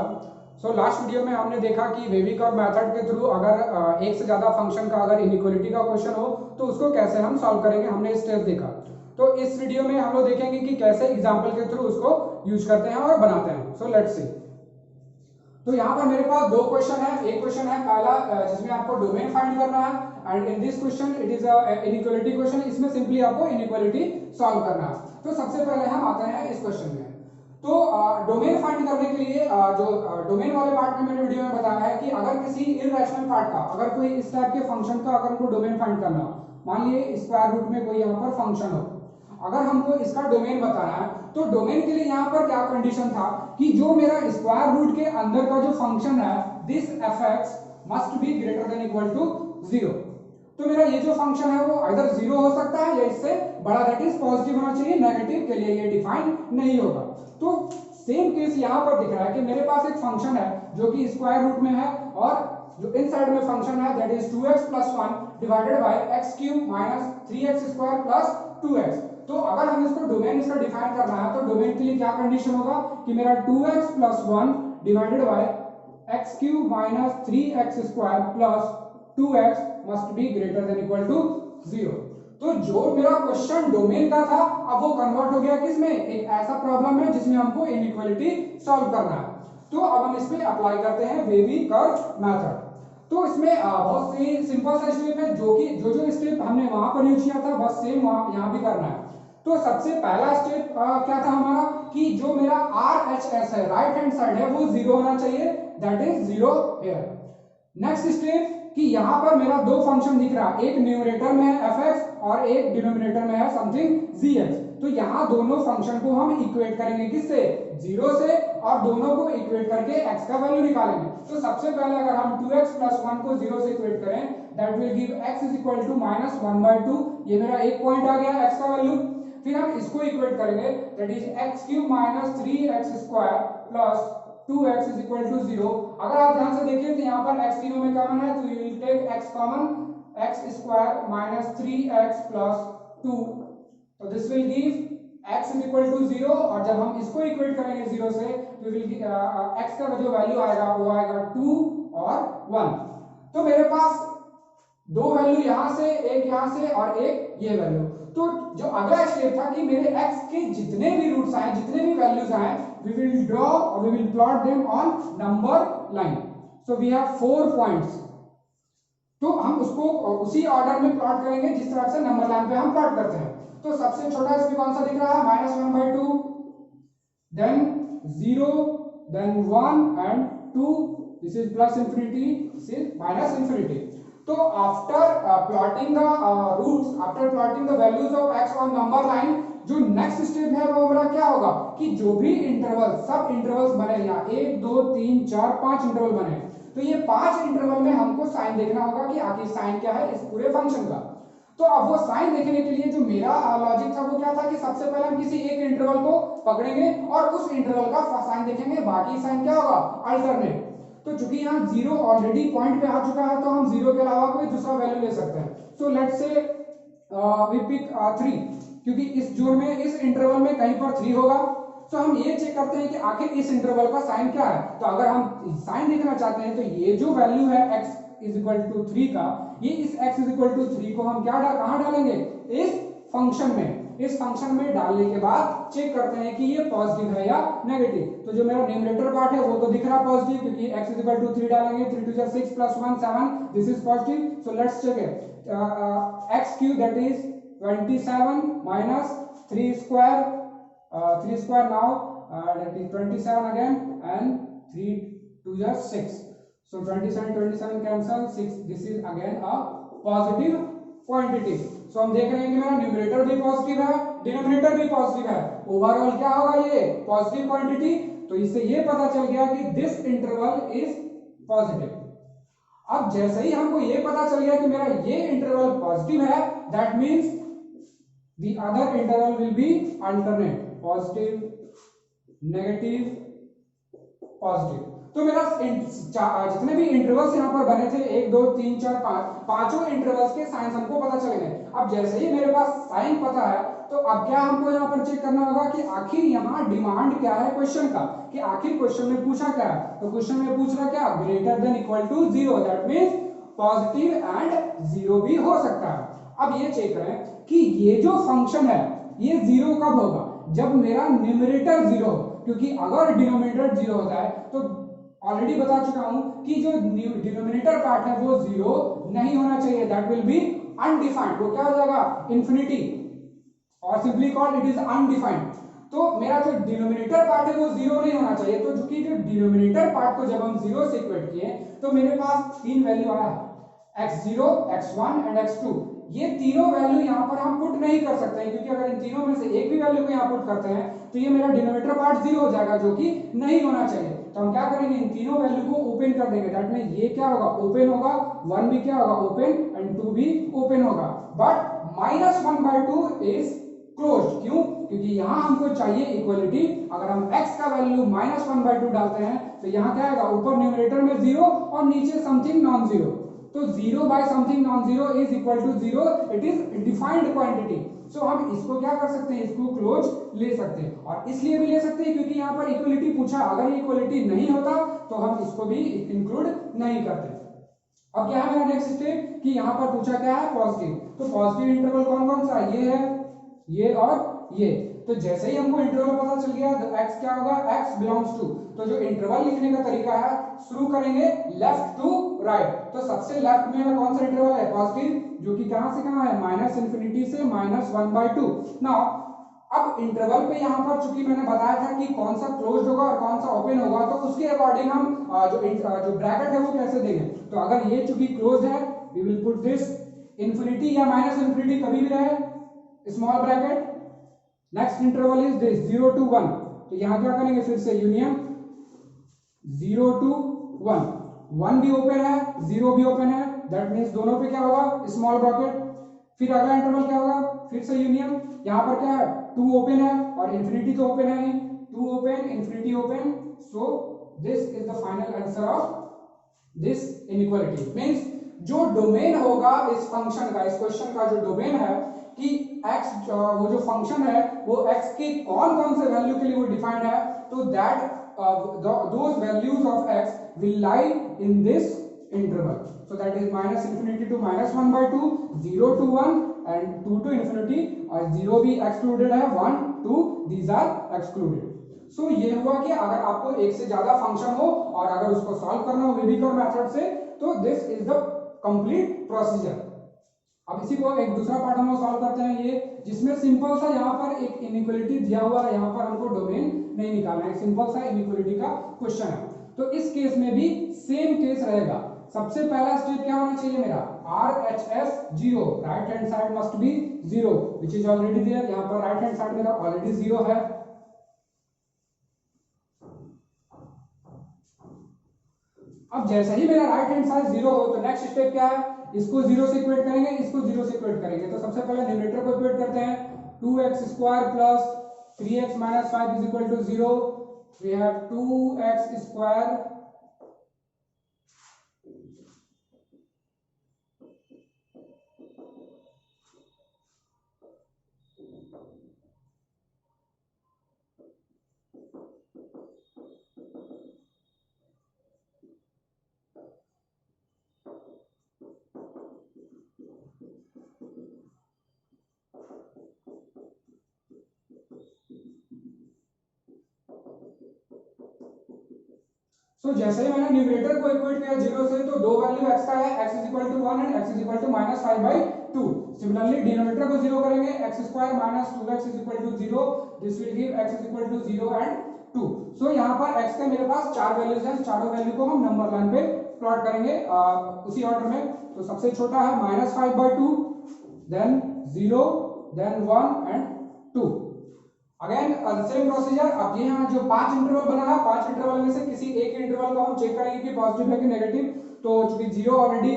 नमस्कार। Last video में हमने देखा कि वेवी कर्व मेथड के थ्रू अगर एक से ज्यादा फंक्शन का अगर इनइक्वालिटी का क्वेश्चन हो तो उसको कैसे हम सॉल्व करेंगे, हमने स्टेप देखा। तो इस वीडियो में हम लोग देखेंगे कि कैसे एग्जांपल के थ्रू उसको यूज करते हैं और बनाते हैं। So let's see. तो यहाँ पर मेरे पास दो क्वेश्चन है। एक क्वेश्चन है पहला जिसमें आपको डोमेन फाइंड करना है and in this question it is inequality question. इसमें सिंपली आपको इनइक्वालिटी सॉल्व करना है। तो सबसे पहले हम आते हैं इस क्वेश्चन में। तो डोमेन फाइंड करने के लिए जो डोमेन वाले पार्ट में मैंने वीडियो में बताया है कि अगर किसी इररेशनल पार्ट का अगर कोई इस टाइप के फंक्शन का अगर हमको डोमेन फाइंड करना हो, मान लीजिए स्क्वायर रूट में कोई यहाँ पर फंक्शन हो, अगर हमको इसका डोमेन बताना है तो डोमेन के लिए यहाँ पर क्या कंडीशन था कि जो मेरा स्क्वायर रूट के अंदर का जो फंक्शन है this fx must be greater than equal to 0। तो मेरा ये जो फंक्शन है वो इधर 0 हो सकता है या इससे बड़ा, दैट इज पॉजिटिव होना चाहिए, नेगेटिव के लिए ये डिफाइन नहीं होगा। तो सेम केस यहाँ पर दिख रहा है कि मेरे पास एक फंक्शन है जो कि स्क्वायर रूट में है और जो इनसाइड में फंक्शन है that is 2x + 1 divided by x³ - 3x² + 2x। तो अगर हम इसको डोमेन इसका डिफाइन करना है तो डोमेन के लिए क्या कंडीशन होगा कि मेरा 2x + 1 divided by x³ - 3x² + 2x must be greater than equal to 0। तो जो मेरा क्वेश्चन डोमेन का था अब वो कन्वर्ट हो गया किसमें, एक ऐसा प्रॉब्लम है जिसमें हमको इनइक्वालिटी सॉल्व करना है। तो अब हम इस पे अप्लाई करते हैं वेवी कर्व मेथड। तो इसमें बहुत सी सिंपल सा स्टेप है जो कि जो स्टेप हमने वहां पर यूज किया था बस सेम यहाँ भी करना है। तो सबसे पहला स्टेप क्या था हमारा कि जो मेरा RHS है राइट हैंड साइड है वो 0 होना चाहिए, that is 0 here. Next step कि यहां पर मेरा दो फंक्शन दिख रहा है, एक न्यूमरेटर में है fx और एक डिनोमिनेटर में है समथिंग gx। तो यहां दोनों फंक्शन को हम इक्वेट करेंगे किससे, 0 से, और दोनों को इक्वेट करके x का वैल्यू निकालेंगे। तो सबसे पहले अगर हम 2x + 1 को 0 से इक्वेट करें दैट विल गिव x = -1/2। ये मेरा एक पॉइंट आ गया x का वैल्यू। फिर हम इसको इक्वेट करेंगे that is x³ - 3x² + 2x = 0। अगर आप ध्यान से देखिए तो यहाँ पर x तीनों में कॉमन है तो you will take x common, x² - 3x + 2। तो दिस विल गिव x = 0 और जब हम इसको इक्वेट करेंगे 0 से तो विल x का जो वैल्यू आएगा वो आएगा 2 और 1। तो मेरे पास दो वैल्यू यहां से, एक यहां से और एक ये वैल्यू। तो जो अगला स्टेप था कि मेरे x के जितने भी रूट्स आए, जितने भी वैल्यूज आए, we will draw or we will plot them on number line. So we have 4 points. तो हम उसको उसी ऑर्डर में प्लॉट करेंगे जिस तरह से नंबर लाइन पे हम प्लॉट करते हैं। तो सबसे छोटा इसमें कौन सा दिख रहा है, -1/2, then 0, then 1 and 2. This is +∞, this is -∞. तो after plotting the roots, after plotting the values of x on number line, जो नेक्स्ट स्टेप है वो मेरा क्या होगा कि जो भी इंटरवल, सब इंटरवल्स बने यहाँ 1 2 3 4 5 इंटरवल बने, तो ये 5 इंटरवल में हमको साइन देखना होगा कि आखिर साइन क्या है इस पूरे फंक्शन का। तो अब वो साइन देखने के लिए जो मेरा लॉजिक था वो क्या था कि सबसे पहले हम किसी एक इंटरवल को पकड़ेंगे और उस इंटरवल का साइन देखेंगे, बाकी साइन क्या होगा अल्टरनेट। तो चूंकि यहाँ 0 ऑलरेडी पॉइंट पे आ चुका है तो हम 0 के अलावा कोई दूसरा वैल्यू ले सकते हैं। So let's say we pick 3, क्योंकि इस जोड़ में इस इंटरवल में कहीं पर 3 होगा। तो हम ये चेक करते हैं कि आखिर इस इंटरवल का साइन क्या है। तो अगर हम साइन देखना चाहते हैं तो ये जो वैल्यू है x = 3 का, ये इस x = 3 को हम कहां डालेंगे, इस फंक्शन में। इस फंक्शन में डालने के बाद चेक करते हैं कि ये पॉजिटिव है या नेगेटिव। तो जो मेरा न्यूमरेटर पार्ट है वो तो दिख रहा है पॉजिटिव, क्योंकि x = 3 डालेंगे, 3 2 6 + 1 7, this is positive. So let's check it, x³ that is 27 - 3² now that is 27 again and 3 2 6. So 27 cancel, 6, this is again a positive quantity. So हम देख रहे हैं कि मेरा न्यूमरेटर भी पॉजिटिव है, डिनोमिनेटर भी पॉजिटिव है, ओवरऑल क्या होगा ये पॉजिटिव क्वांटिटी। तो इससे ये पता चल गया कि दिस इंटरवल इज पॉजिटिव। अब जैसे ही हमको ये पता चल गया कि मेरा ये इंटरवल पॉजिटिव है, that means the other interval will be alternate, positive, negative, positive। तो मेरा जितने भी इंटरवल्स यहाँ पर बने थे 1 2 3 4 5, पांचों इंटरवल्स के साइन हमको पता चल गए। अब जैसे ही मेरे पास साइन पता है तो अब क्या हमको यहाँ पर चेक करना होगा कि आखिर यहाँ डिमांड क्या है क्वेश्चन का, कि आखिर क्वेश्चन में पूछा क्या है। तो क्वेश्चन में पूछ रहा क्या, greater than equal to 0, that means positive and 0 भी हो सकता है। अब ये चेक करें कि ये जो फंक्शन है ये 0 कब होगा, जब मेरा न्यूमरेटर 0 हो, क्योंकि अगर डिनोमिनेटर 0 होता है तो ऑलरेडी बता चुका हूं कि जो डिनोमिनेटर पार्ट है वो 0 नहीं होना चाहिए, दैट विल बी अनडिफाइंड, वो क्या हो जाएगा, इंफिनिटी, और simply called it is undefined. तो मेरा जो डिनोमिनेटर पार्ट है वो 0 नहीं होना चाहिए। तो चूंकि जो डिनोमिनेटर पार्ट को जब हम 0 से इक्वेट किए तो मेरे पास तीन वैल्यू आया, x0, x1 एंड x2। ये तीनों वैल्यू यहाँ पर हम पुट नहीं कर सकते हैं, क्योंकि अगर इन तीनों में से एक भी वैल्यू को यहाँ पुट करते हैं तो ये मेरा डिनोमिनेटर पार्ट 0 हो जाएगा, जो कि नहीं होना चाहिए। तो हम क्या करेंगे, इन तीनों वैल्यू को ओपन कर देंगे, दैट मींस ये क्या होगा, ओपन होगा, 1 भी क्या होगा, ओपन, एंड 2 भी ओपन होगा। बट -1/2 इज क्लोज्ड, क्यों, क्योंकि यहाँ हमको चाहिए इक्वलिटी। अगर हम x का वैल्यू -1/2 डालते हैं तो यहाँ क्या आएगा, ऊपर न्यूमरेटर में 0 और नीचे समथिंग नॉन जीरो। तो 0 by something non zero is equal to 0, it is defined quantity. So हम इसको क्या कर सकते हैं, इसको क्लोज ले सकते हैं, और इसलिए भी ले सकते हैं क्योंकि यहाँ पर इक्वलिटी पूछा, अगर ये इक्वलिटी नहीं होता तो हम इसको भी इंक्लूड नहीं करते। अब क्या है मेरा नेक्स्ट स्टेप, कि यहाँ पर पूछा क्या है, पॉजिटिव। तो पॉजिटिव इंटरवल कौन कौन सा है, ये है, ये और ये। तो जैसे ही हमको इंटरवल पता चल गया तो x क्या होगा, x बिलोंग्स टू। तो जो इंटरवल लिखने का तरीका है, शुरू करेंगे लेफ्ट टू राइट। तो सबसे लेफ्ट में कौन सा इंटरवल है, पॉजिटिव, जो कि कहां से कहां है, -∞ से -1/2। नाउ अब इंटरवल पे यहाँ पर चूंकि मैंने बताया था कि कौन सा क्लोज होगा और कौन सा ओपन होगा, तो उसके अकॉर्डिंग हम जो ब्रैकेट है वो कैसे देंगे। तो अगर ये चूंकि क्लोज है, we will put this infinity या -∞ कभी भी रहे, small bracket. Next interval is this 0 to 1। तो यहां क्या करेंगे, फिर से यूनियन 0 to 1, 1 भी ओपन है 0 भी ओपन है, दैट मींस दोनों पे क्या होगा, स्मॉल ब्रैकेट। फिर अगला इंटरवल क्या होगा, फिर से यूनियन, यहां पर क्या है, 2 ओपन है और इंफिनिटी तो ओपन है नहीं, 2 open infinity open. So this is the final answer of this inequality. Means जो डोमेन होगा इस फंक्शन का, इस क्वेश्चन का जो डोमेन है कि x, वो जो फंक्शन है वो x के कौन कौन से वैल्यू के लिए वो डिफाइंड है, तो that those values of x will lie in this interval. So that is -∞ to -1/2, 0 to 1 and 2 to infinity, और 0 भी excluded है, 1 2 these are excluded. So ये हुआ कि अगर आपको एक से ज्यादा फंक्शन हो और अगर उसको सॉल्व करना हो वेविकर मेथड से, तो this is the complete procedure. अब इसी को एक दूसरा पार्ट हम सॉल्व करते हैं, ये जिसमें सिंपल सा यहाँ पर एक इनइक्वालिटी दिया हुआ है, यहाँ पर हमको डोमेन नहीं निकालना है, सिंपल सा इनइक्वालिटी का क्वेश्चन है। तो इस केस में भी सेम केस रहेगा। सबसे पहला स्टेप क्या होना चाहिए मेरा, RHS 0, right hand side must be 0, which is already there. यहाँ पर राइट हैंड साइड मेरा ऑलरेडी 0 है। अब जैसे ही मेरा राइट हैंड साइड 0 हो तो नेक्स्ट स्टेप क्या है, इसको 0 से इक्वेट करेंगे, इसको 0 से इक्वेट करेंगे। तो सबसे पहले न्यूमरेटर को इक्वेट करते हैं, 2x² plus 3x - 5 is equal to 0। We have 2x²। So जैसे ही मैंने न्यूमरेटर को इक्वेट किया 0 से, तो दो वैल्यू x का है, x = 1 and x = -5/2। Similarly denominator को 0 करेंगे, x² - 2x = 0, this will give x = 0 and 2। सो यहाँ पर x के मेरे पास चार वैल्यूज हैं, चारों वैल्यू को हम नंबर लाइन पे प्लॉट करेंगे उसी ऑर्डर में। तो सबसे छोटा है -5/2, then 0, then 1 and 2। Again same procedure. अब ये यहाँ जो 5 इंटरवल बना है, 5 इंटरवल में से किसी एक इंटरवल को हम चेक करेंगे कि पॉजिटिव है कि नेगेटिव। तो चूंकि 0 ऑलरेडी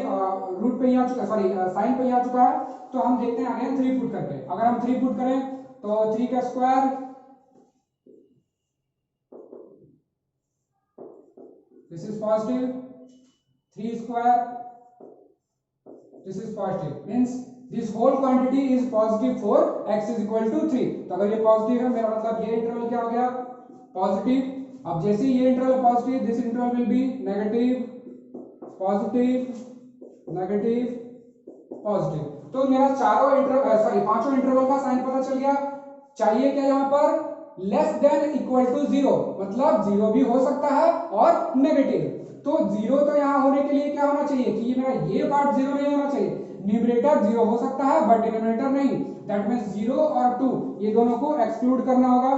रूट पे ही आ चुका, सॉरी साइन पे ही आ चुका है, तो हम देखते हैं अगेन 3 पुट करके। अगर हम 3 पुट करें तो 3 का square, this is positive, 3 square, this is positive, means this whole quantity is positive for x is equal to 3। तो अगर ये पॉजिटिव है मेरा मतलब ये इंटरवल क्या हो गया, पॉजिटिव। अब जैसे ये interval positive, this interval will be negative positive negative positive. तो मेरा चारों इंटरवल पांचों इंटरवल का साइन पता चल गया। चाहिए क्या यहाँ पर, लेस देन इक्वल टू 0, मतलब 0 भी हो सकता है और नेगेटिव। तो 0 तो यहाँ होने के लिए क्या होना चाहिए कि ये मेरा ये पार्ट 0 नहीं होना चाहिए। न्यूमरेटर 0 हो सकता है बट डिनोमिनेटर नहीं। दैट मींस 0 और 2 ये दोनों को एक्सक्लूड करना होगा।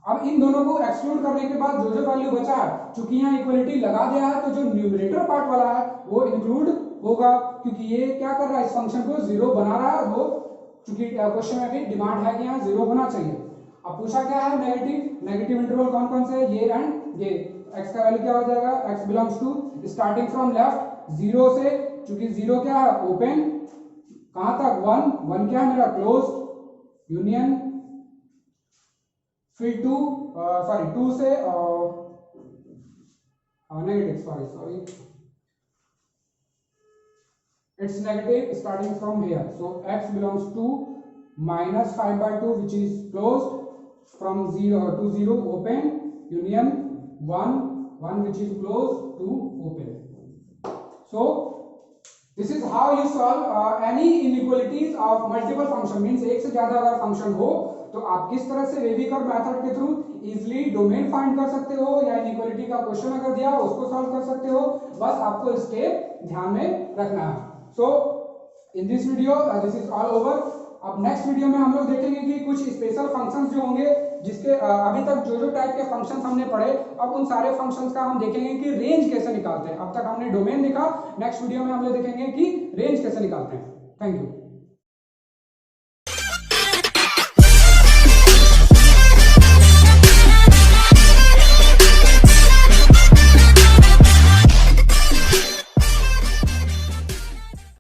अब इन दोनों को एक्सक्लूड करने के बाद जो जो वैल्यू बचा है, चूंकि यहाँ इक्वलिटी लगा दिया है तो जो न्यूमरेटर पार्ट वाला है वो इंक्लूड होगा, क्योंकि ये क्या कर रहा है, इस फंक्शन को 0 बना रहा है। वो चूंकि क्वेश्चन में भी डिमांड है कि यहाँ 0 होना चाहिए। अब पूछा क्या है, नेगेटिव। नेगेटिव इंटरवल कौन कौन से है, ये एंड ये। x का वैल्यू क्या हो जाएगा, x belongs to starting from left 0 से, चूंकि 0 क्या है, ओपन, कहां तक, 1 क्या है मेरा, क्लोज्ड यूनियन, फिर 2 से negative, sorry it's negative starting from here, so x belongs to -5/2 which is closed from 0 to 0 open union 1 which is closed to open. So this is how you solve any inequalities of multiple function, means एक से ज्यादा अगर function हो तो आप किस तरह से वेवी कर्व मेथड के थ्रू इजिली डोमेन फाइंड कर सकते हो, या इनइक्वालिटी का क्वेश्चन अगर दिया उसको सॉल्व कर सकते हो। बस आपको स्टेप ध्यान में रखना है। So in this video this is all over. अब नेक्स्ट वीडियो में हम लोग देखेंगे कि कुछ स्पेशल फंक्शंस जो होंगे, जिसके अभी तक जो जो टाइप के फंक्शंस हमने पढ़े, अब उन सारे फंक्शंस का हम देखेंगे कि रेंज कैसे निकालते हैं। अब तक हमने डोमेन देखा, नेक्स्ट वीडियो में हम लोग देखेंगे कि रेंज कैसे निकालते हैं। Thank you.